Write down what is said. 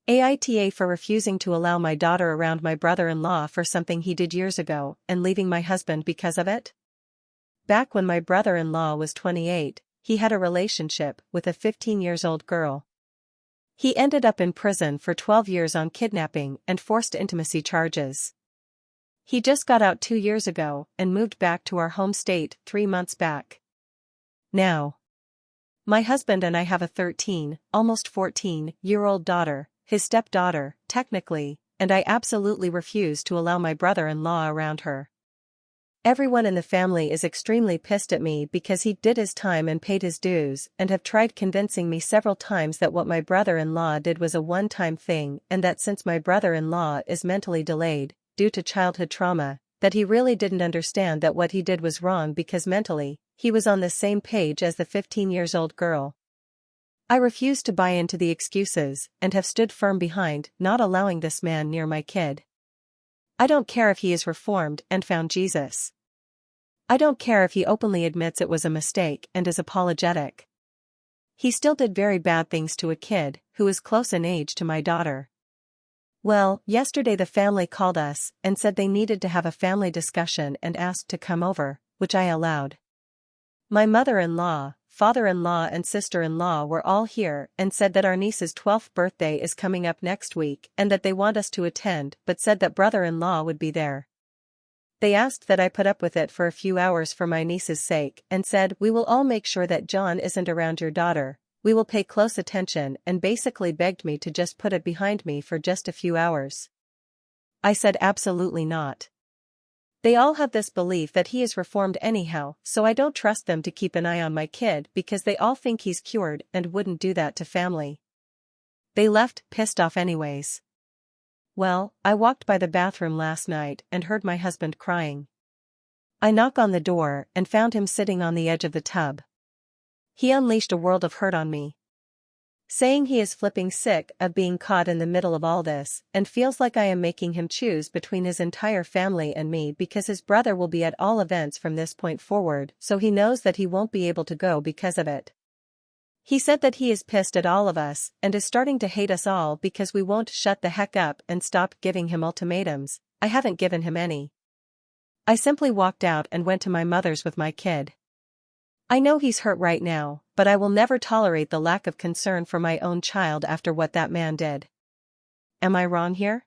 AITA for refusing to allow my daughter around my brother-in-law for something he did years ago and leaving my husband because of it? Back when my brother-in-law was 28, he had a relationship with a 15-year-old girl. He ended up in prison for 12 years on kidnapping and forced intimacy charges. He just got out 2 years ago and moved back to our home state 3 months back. Now, my husband and I have a 13, almost 14-year-old daughter, his stepdaughter, technically, and I absolutely refuse to allow my brother-in-law around her. Everyone in the family is extremely pissed at me because he did his time and paid his dues and have tried convincing me several times that what my brother-in-law did was a one-time thing and that since my brother-in-law is mentally delayed, due to childhood trauma, that he really didn't understand that what he did was wrong because mentally, he was on the same page as the 15-year-old girl. I refuse to buy into the excuses and have stood firm behind not allowing this man near my kid. I don't care if he is reformed and found Jesus. I don't care if he openly admits it was a mistake and is apologetic. He still did very bad things to a kid who is close in age to my daughter. Well, yesterday the family called us and said they needed to have a family discussion and asked to come over, which I allowed. My mother-in-law, father-in-law and sister-in-law were all here and said that our niece's 12th birthday is coming up next week and that they want us to attend but said that brother-in-law would be there. They asked that I put up with it for a few hours for my niece's sake and said we will all make sure that John isn't around your daughter, we will pay close attention and basically begged me to just put it behind me for just a few hours. I said absolutely not. They all have this belief that he is reformed anyhow, so I don't trust them to keep an eye on my kid because they all think he's cured and wouldn't do that to family. They left pissed off anyways. Well, I walked by the bathroom last night and heard my husband crying. I knock on the door and found him sitting on the edge of the tub. He unleashed a world of hurt on me, saying he is flipping sick of being caught in the middle of all this and feels like I am making him choose between his entire family and me because his brother will be at all events from this point forward, so he knows that he won't be able to go because of it. He said that he is pissed at all of us and is starting to hate us all because we won't shut the heck up and stop giving him ultimatums. I haven't given him any. I simply walked out and went to my mother's with my kid. I know he's hurt right now, but I will never tolerate the lack of concern for my own child after what that man did. Am I wrong here?